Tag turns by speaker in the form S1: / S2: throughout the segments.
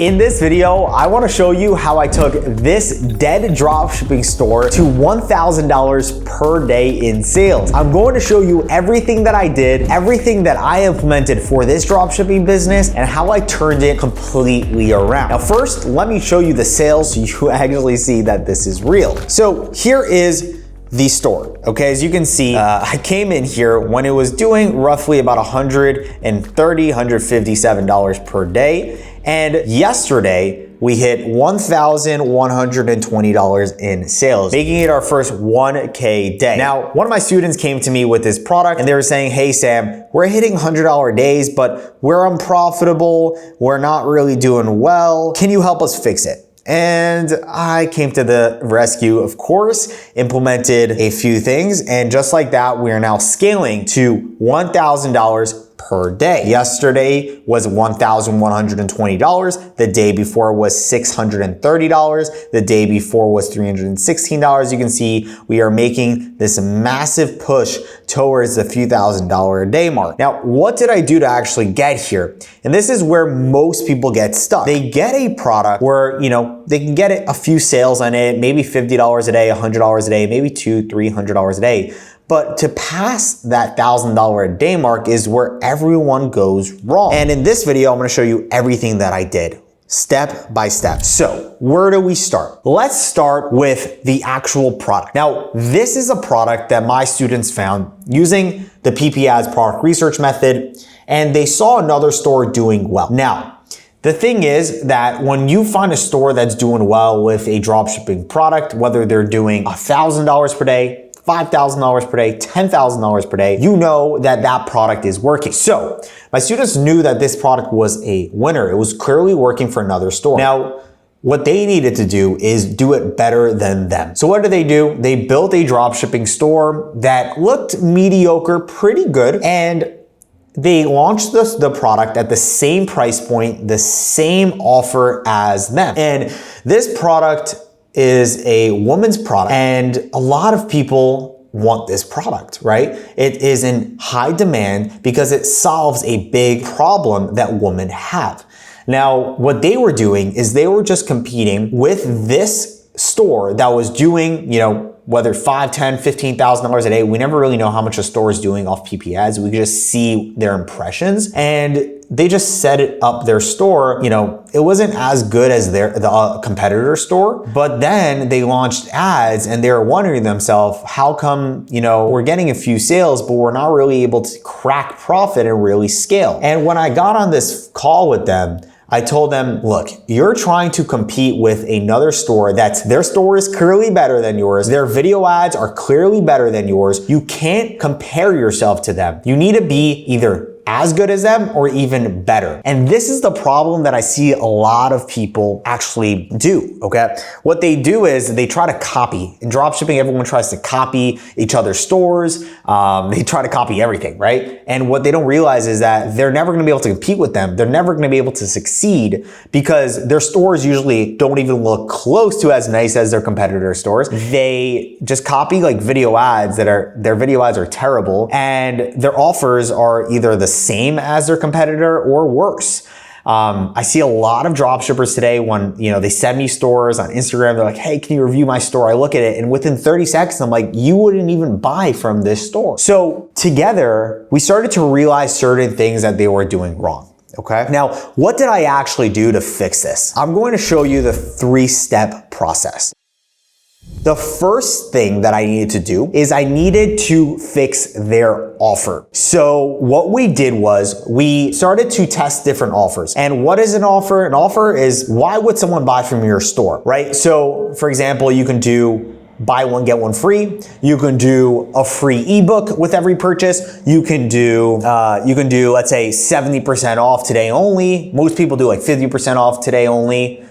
S1: In this video, I want to show you how I took this DEAD Dropshipping store to $1,000 per day in sales. I'm going to show you everything that I did, everything that I implemented for this dropshipping business, and how I turned it completely around. Now, first, let me show you the sales so you actually see that this is real. So here is the store. Okay, as you can see, I came in here when it was doing roughly about $130, $157 per day. And yesterday, we hit $1,120 in sales, making it our first 1K day. Now, one of my students came to me with this product and they were saying, hey, Sam, we're hitting $100 days, but we're unprofitable. We're not really doing well. Can you help us fix it? And I came to the rescue, of course, implemented a few things. And just like that, we are now scaling to $1,000 per day. Yesterday was $1,120. The day before was $630. The day before was $316. You can see we are making this massive push towards the few $1,000s a day mark. Now, what did I do to actually get here? And this is where most people get stuck. They get a product where, they can get a few sales on it, maybe $50 a day, $100 a day, maybe $200, $300 a day. But to pass that $1,000 a day mark is where everyone goes wrong. And in this video, I'm gonna show you everything that I did, step by step. So where do we start? Let's start with the actual product. Now, this is a product that my students found using the PPAds product research method, and they saw another store doing well. Now, the thing is that when you find a store that's doing well with a dropshipping product, whether they're doing $1,000 per day, $5,000 per day, $10,000 per day, you know that that product is working. So my students knew that this product was a winner. It was clearly working for another store. Now, what they needed to do is do it better than them. So what did they do? They built a dropshipping store that looked mediocre, pretty good, and they launched the product at the same price point, the same offer as them. And this product is a woman's product, and a lot of people want this product, right? It is in high demand because it solves a big problem that women have. Now, what they were doing is they were just competing with this store that was doing, whether $5,000, $10,000, $15,000 a day. We never really know how much a store is doing off PPAds. We just see their impressions, and they just set it up their store. It wasn't as good as the competitor store, but then they launched ads and they were wondering to themselves, how come, we're getting a few sales, but we're not really able to crack profit and really scale. And when I got on this call with them, I told them, look, you're trying to compete with another store their store is clearly better than yours. Their video ads are clearly better than yours. You can't compare yourself to them. You need to be either as good as them or even better. And this is the problem that I see a lot of people actually do, okay? What they do is they try to copy. In dropshipping, everyone tries to copy each other's stores. They try to copy everything, right? And what they don't realize is that they're never gonna be able to compete with them. They're never gonna be able to succeed because their stores usually don't even look close to as nice as their competitor stores. They just copy like video ads their video ads are terrible, and their offers are either the same as their competitor or worse. I see a lot of dropshippers today when, they send me stores on Instagram. They're like, hey, can you review my store? I look at it and within 30 seconds, I'm like, you wouldn't even buy from this store. So together, we started to realize certain things that they were doing wrong. Okay. Now, what did I actually do to fix this? I'm going to show you the 3-step process. The first thing that I needed to do is I needed to fix their offer. So what we did was we started to test different offers. And what is an offer? An offer is, why would someone buy from your store, right? So for example, you can do buy one, get one free. You can do a free ebook with every purchase. You can do, let's say 70% off today only. Most people do like 50% off today only,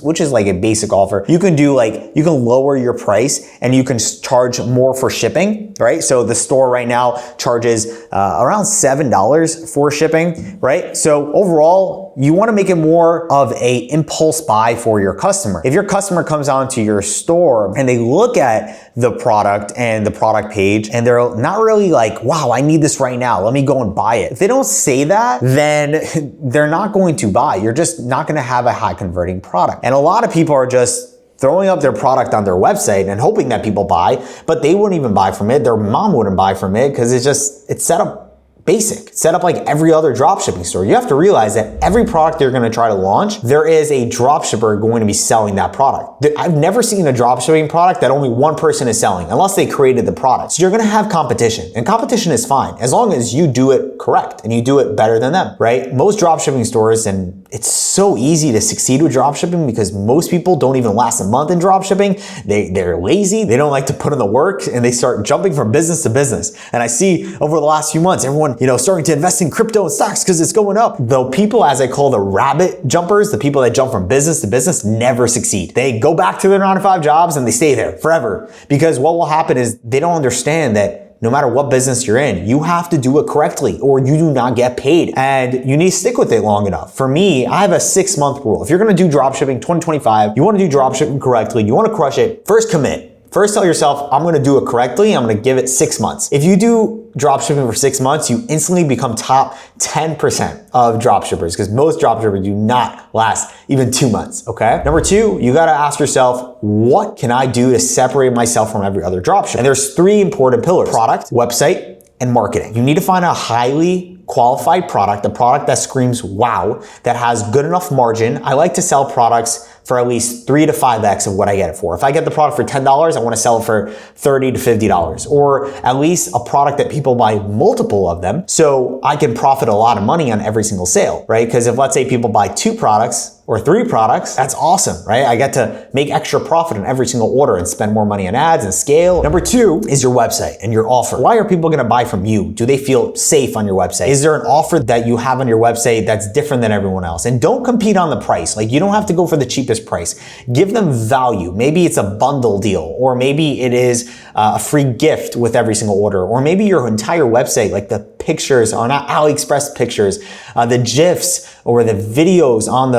S1: which is like a basic offer. You can do you can lower your price and you can charge more for shipping, right? So the store right now charges around $7 for shipping, right? So overall, you want to make it more of a impulse buy for your customer. If your customer comes onto your store and they look at the product and the product page and they're not really like, wow, I need this right now, let me go and buy it. If they don't say that, then they're not going to buy. You're just not going to have a high converting product. And a lot of people are just throwing up their product on their website and hoping that people buy, but they wouldn't even buy from it. Their mom wouldn't buy from it because it's set up basic, set up like every other dropshipping store. You have to realize that every product you're gonna try to launch, there is a dropshipper going to be selling that product. I've never seen a dropshipping product that only one person is selling, unless they created the product. So you're gonna have competition, and competition is fine, as long as you do it correct and you do it better than them, right? Most dropshipping stores, and it's so easy to succeed with dropshipping because most people don't even last a month in dropshipping. They're lazy, they don't like to put in the work, and they start jumping from business to business. And I see over the last few months, everyone, starting to invest in crypto and stocks because it's going up. Though people, as I call the rabbit jumpers, the people that jump from business to business, never succeed. They go back to their 9-to-5 jobs and they stay there forever. Because what will happen is they don't understand that no matter what business you're in, you have to do it correctly or you do not get paid, and you need to stick with it long enough. For me, I have a 6-month rule. If you're gonna do dropshipping 2025, you wanna do dropshipping correctly, you wanna crush it, first commit. First tell yourself, I'm gonna do it correctly, I'm gonna give it 6 months. If you do dropshipping for 6 months, you instantly become top 10% of dropshippers, because most dropshippers do not last even 2 months, okay? Number 2, you gotta ask yourself, what can I do to separate myself from every other dropshipper? And there's 3 important pillars: product, website, and marketing. You need to find a highly qualified product, a product that screams wow, that has good enough margin. I like to sell products for at least 3 to 5x of what I get it for. If I get the product for $10, I want to sell it for $30 to $50, or at least a product that people buy multiple of them, so I can profit a lot of money on every single sale, right? Because if, let's say, people buy 2 products or 3 products, that's awesome, right? I get to make extra profit on every single order and spend more money on ads and scale. Number 2 is your website and your offer. Why are people gonna buy from you? Do they feel safe on your website? Is there an offer that you have on your website that's different than everyone else? And don't compete on the price. Like, you don't have to go for the cheapest price. Give them value. Maybe it's a bundle deal, or maybe it is a free gift with every single order, or maybe your entire website, like the pictures are not AliExpress pictures, the GIFs or the videos on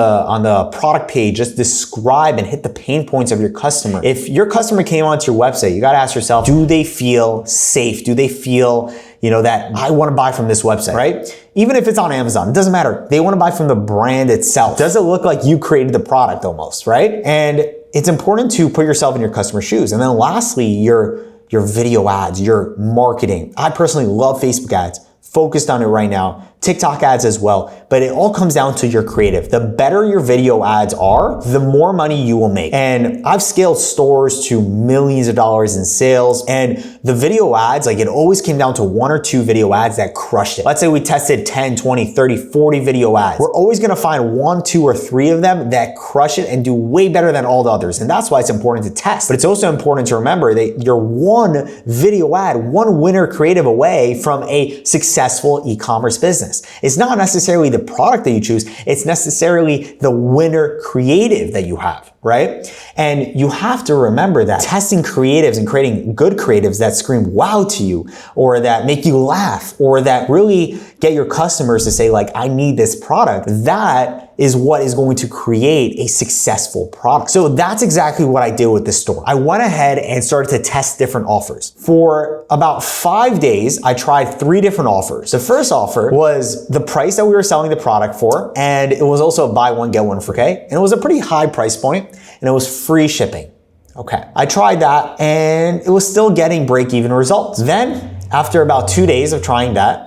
S1: the product page just describe and hit the pain points of your customer. If your customer came onto your website, you got to ask yourself, do they feel safe? Do they feel that I want to buy from this website, right? Even if it's on Amazon, it doesn't matter. They want to buy from the brand itself. Does it look like you created the product almost, right? And it's important to put yourself in your customer's shoes. And then lastly, your video ads, your marketing. I personally love Facebook ads, focused on it right now. TikTok ads as well, but it all comes down to your creative. The better your video ads are, the more money you will make. And I've scaled stores to millions of dollars in sales, and the video ads, like, it always came down to 1 or 2 video ads that crushed it. Let's say we tested 10, 20, 30, 40 video ads. We're always gonna find 1, 2, or 3 of them that crush it and do way better than all the others. And that's why it's important to test. But it's also important to remember that you're 1 video ad, 1 winner creative away from a successful e-commerce business. It's not necessarily the product that you choose, it's necessarily the winner creative that you have, right? And you have to remember that testing creatives and creating good creatives that scream wow to you, or that make you laugh, or that really get your customers to say, like, I need this product, that is what is going to create a successful product. So that's exactly what I did with this store. I went ahead and started to test different offers. For about 5 days, I tried 3 different offers. The first offer was the price that we were selling the product for, and it was also a buy one, get one free, okay? And it was a pretty high price point, and it was free shipping. Okay, I tried that, and it was still getting break-even results. Then, after about 2 days of trying that,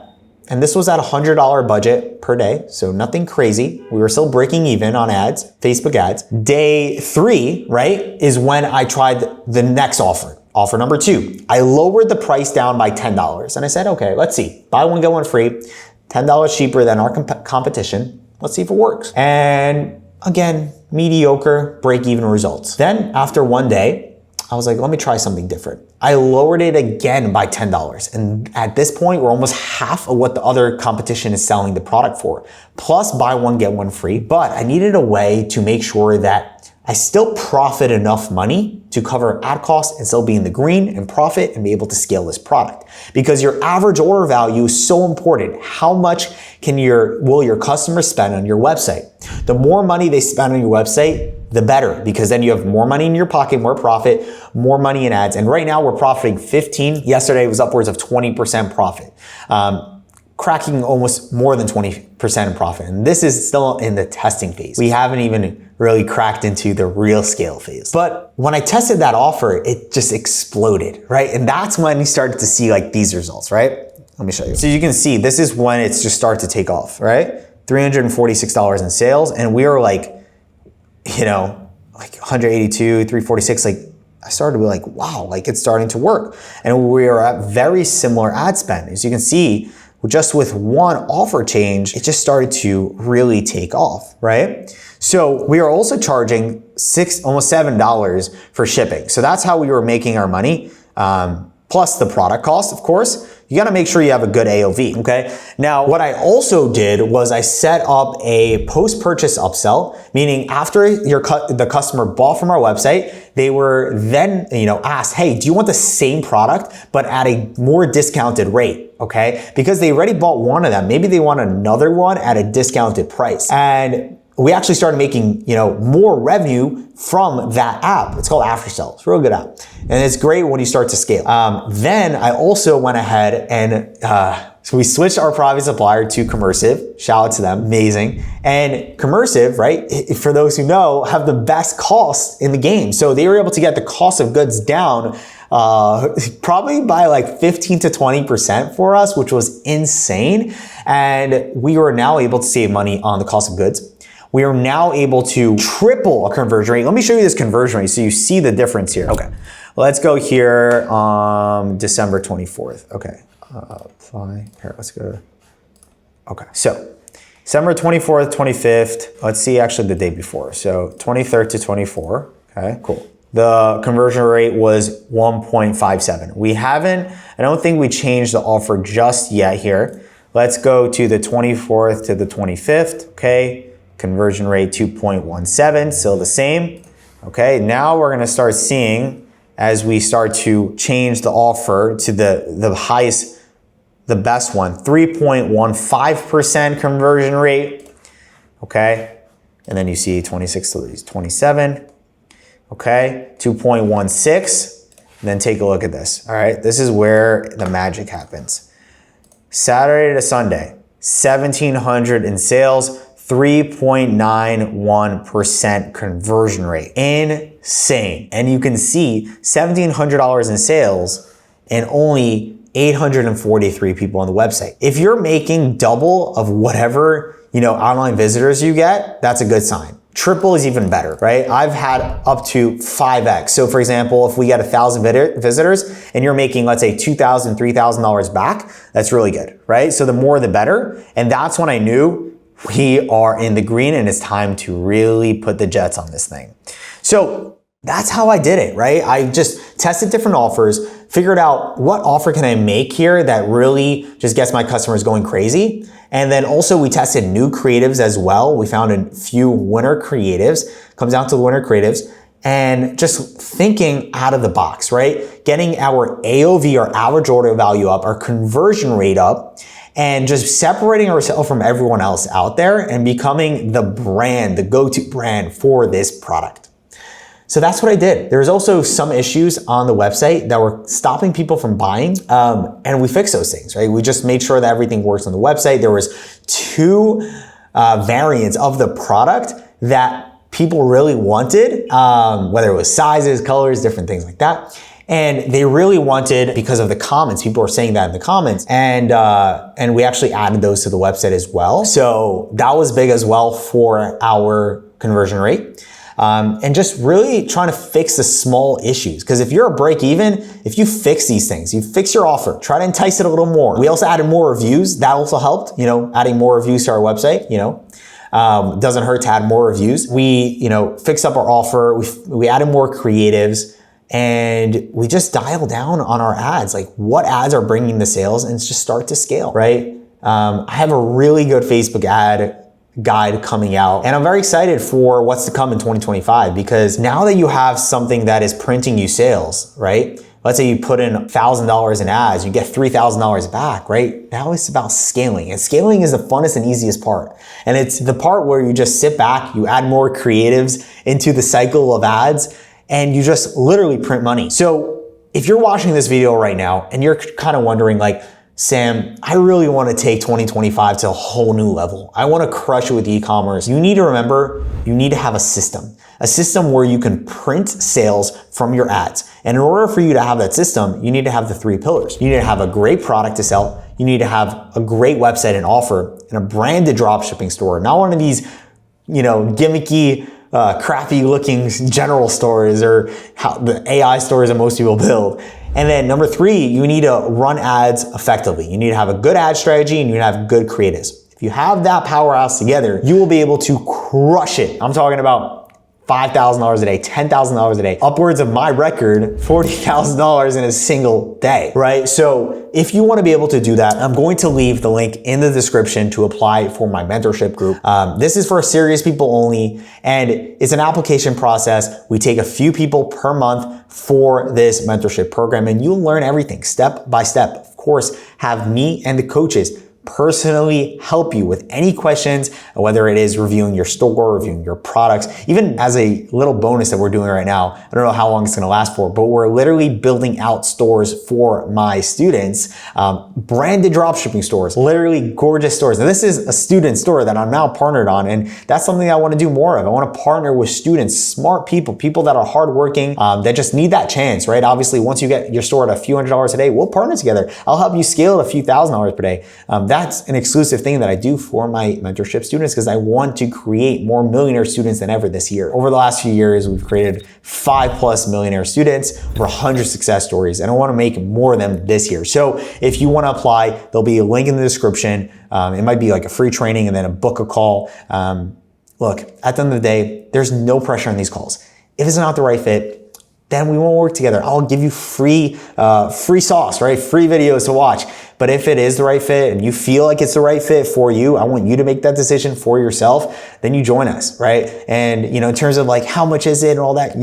S1: and this was at a $100 budget per day, so nothing crazy. We were still breaking even on ads, Facebook ads. Day 3, right, is when I tried the next offer. Offer number 2. I lowered the price down by $10. And I said, okay, let's see. Buy one, get one free. $10 cheaper than our competition. Let's see if it works. And again, mediocre break-even results. Then after 1 day, I was like, let me try something different. I lowered it again by $10. And at this point, we're almost half of what the other competition is selling the product for. Plus buy one, get one free. But I needed a way to make sure that I still profit enough money to cover ad costs and still be in the green and profit and be able to scale this product. Because your average order value is so important. How much will your customers spend on your website? The more money they spend on your website, the better, because then you have more money in your pocket, more profit, more money in ads. And right now we're profiting 15. Yesterday it was upwards of 20% profit. Cracking almost more than 20% in profit. And this is still in the testing phase. We haven't even really cracked into the real scale phase. But when I tested that offer, it just exploded, right? And that's when you started to see like these results, right? Let me show you. So you can see, this is when it's just started to take off, right? $346 in sales. And we were like, you know, like 182, 346, like I started to be like, wow, like it's starting to work. And we are at very similar ad spend. As you can see, just with one offer change, it just started to really take off, right? So we are also charging almost $7 for shipping. So that's how we were making our money, plus the product cost, of course. You gotta make sure you have a good AOV, okay? Now, what I also did was I set up a post-purchase upsell, meaning after the customer bought from our website, they were then, asked, hey, do you want the same product, but at a more discounted rate, okay? Because they already bought one of them. Maybe they want another one at a discounted price. And we actually started making, more revenue from that app. It's called Aftersell. It's a real good app. And it's great when you start to scale. Then I also went ahead and so we switched our private supplier to Commercive. Shout out to them, amazing. And Commercive, right, for those who know, have the best costs in the game. So they were able to get the cost of goods down probably by like 15 to 20% for us, which was insane. And we were now able to save money on the cost of goods. We are now able to triple a conversion rate. Let me show you this conversion rate so you see the difference here. Okay, let's go here on December 24th. Okay, apply, here, let's go. Okay, so December 24th, 25th, let's see actually the day before. So 23rd to 24, okay, cool. The conversion rate was 1.57. I don't think we changed the offer just yet here. Let's go to the 24th to the 25th, okay. Conversion rate 2.17, still the same. Okay, now we're gonna start seeing as we start to change the offer to the highest, the best one, 3.15% conversion rate. Okay, and then you see 26 to 27. Okay, 2.16. Then take a look at this. All right, this is where the magic happens. Saturday to Sunday, 1,700 in sales. 3.91% conversion rate. Insane. And you can see $1,700 in sales and only 843 people on the website. If you're making double of whatever, online visitors you get, that's a good sign. Triple is even better, right? I've had up to 5x. So for example, if we get 1,000 visitors and you're making, let's say $2,000, $3,000 back, that's really good, right? So the more the better. And that's when I knew we are in the green and it's time to really put the jets on this thing. So that's how I did it, right? I just tested different offers, figured out what offer can I make here that really just gets my customers going crazy. And then also we tested new creatives as well. We found a few winner creatives, comes down to the winner creatives, and just thinking out of the box, right? Getting our AOV, our average order value up, our conversion rate up, and just separating ourselves from everyone else out there and becoming the brand, the go-to brand for this product. So that's what I did. There's also some issues on the website that were stopping people from buying, and we fixed those things, right? We just made sure that everything works on the website. There was 2 variants of the product that people really wanted, whether it was sizes, colors, different things like that. And they really wanted, because of the comments, people were saying that in the comments, and we actually added those to the website as well. So that was big as well for our conversion rate. And just really trying to fix the small issues. Because if you're a break even, if you fix these things, you fix your offer, try to entice it a little more. We also added more reviews. That also helped, adding more reviews to our website, doesn't hurt to add more reviews. We, fixed up our offer. We added more creatives. And we just dial down on our ads, like what ads are bringing the sales, and just start to scale, right? I have a really good Facebook ad guide coming out. And I'm very excited for what's to come in 2025 because now that you have something that is printing you sales, right? Let's say you put in $1,000 in ads, you get $3,000 back, right? Now it's about scaling. And scaling is the funnest and easiest part. And it's the part where you just sit back, you add more creatives into the cycle of ads, and you just literally print money. So if you're watching this video right now and you're kind of wondering like, Sam, I really want to take 2025 to a whole new level. I want to crush it with e-commerce. You need to remember, you need to have a system where you can print sales from your ads. And in order for you to have that system, you need to have the 3 pillars. You need to have a great product to sell. You need to have a great website and offer and a branded dropshipping store. Not one of these, gimmicky, crappy looking general stores or the AI stores that most people build. And then number 3, you need to run ads effectively. You need to have a good ad strategy and you need to have good creatives. If you have that powerhouse together, you will be able to crush it. I'm talking about $5,000 a day, $10,000 a day, upwards of my record, $40,000 in a single day, right? So if you want to be able to do that, I'm going to leave the link in the description to apply for my mentorship group. This is for serious people only, and it's an application process. We take a few people per month for this mentorship program, and you'll learn everything step by step. Of course, have me and the coaches personally help you with any questions, whether it is reviewing your store, reviewing your products, even as a little bonus that we're doing right now. I don't know how long it's going to last for, but we're literally building out stores for my students, branded dropshipping stores, literally gorgeous stores. And this is a student store that I'm now partnered on, and that's something I want to do more of. I want to partner with students, smart people, people that are hardworking, that just need that chance, right? Obviously, once you get your store at a few $100s a day, we'll partner together. I'll help you scale it a few $1,000s per day. That's an exclusive thing that I do for my mentorship students because I want to create more millionaire students than ever this year. Over the last few years, we've created 5+ millionaire students, over 100 success stories, and I want to make more of them this year. So if you want to apply, there'll be a link in the description. It might be like a free training and then a book a call. Look, at the end of the day, there's no pressure on these calls. If it's not the right fit, then we won't work together. I'll give you free sauce, right? Free videos to watch. But if it is the right fit and you feel like it's the right fit for you, I want you to make that decision for yourself, then you join us, right? And in terms of like how much is it and all that,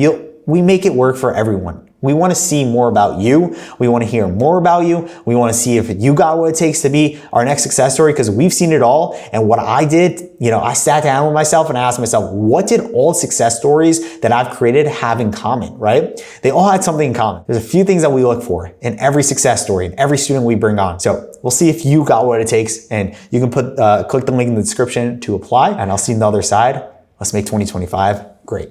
S1: we make it work for everyone. We want to see more about you. We want to hear more about you. We want to see if you got what it takes to be our next success story because we've seen it all. And what I did, I sat down with myself and I asked myself, what did all success stories that I've created have in common, right? They all had something in common. There's a few things that we look for in every success story, in every student we bring on. So we'll see if you got what it takes, and you can click the link in the description to apply, and I'll see you on the other side. Let's make 2025 great.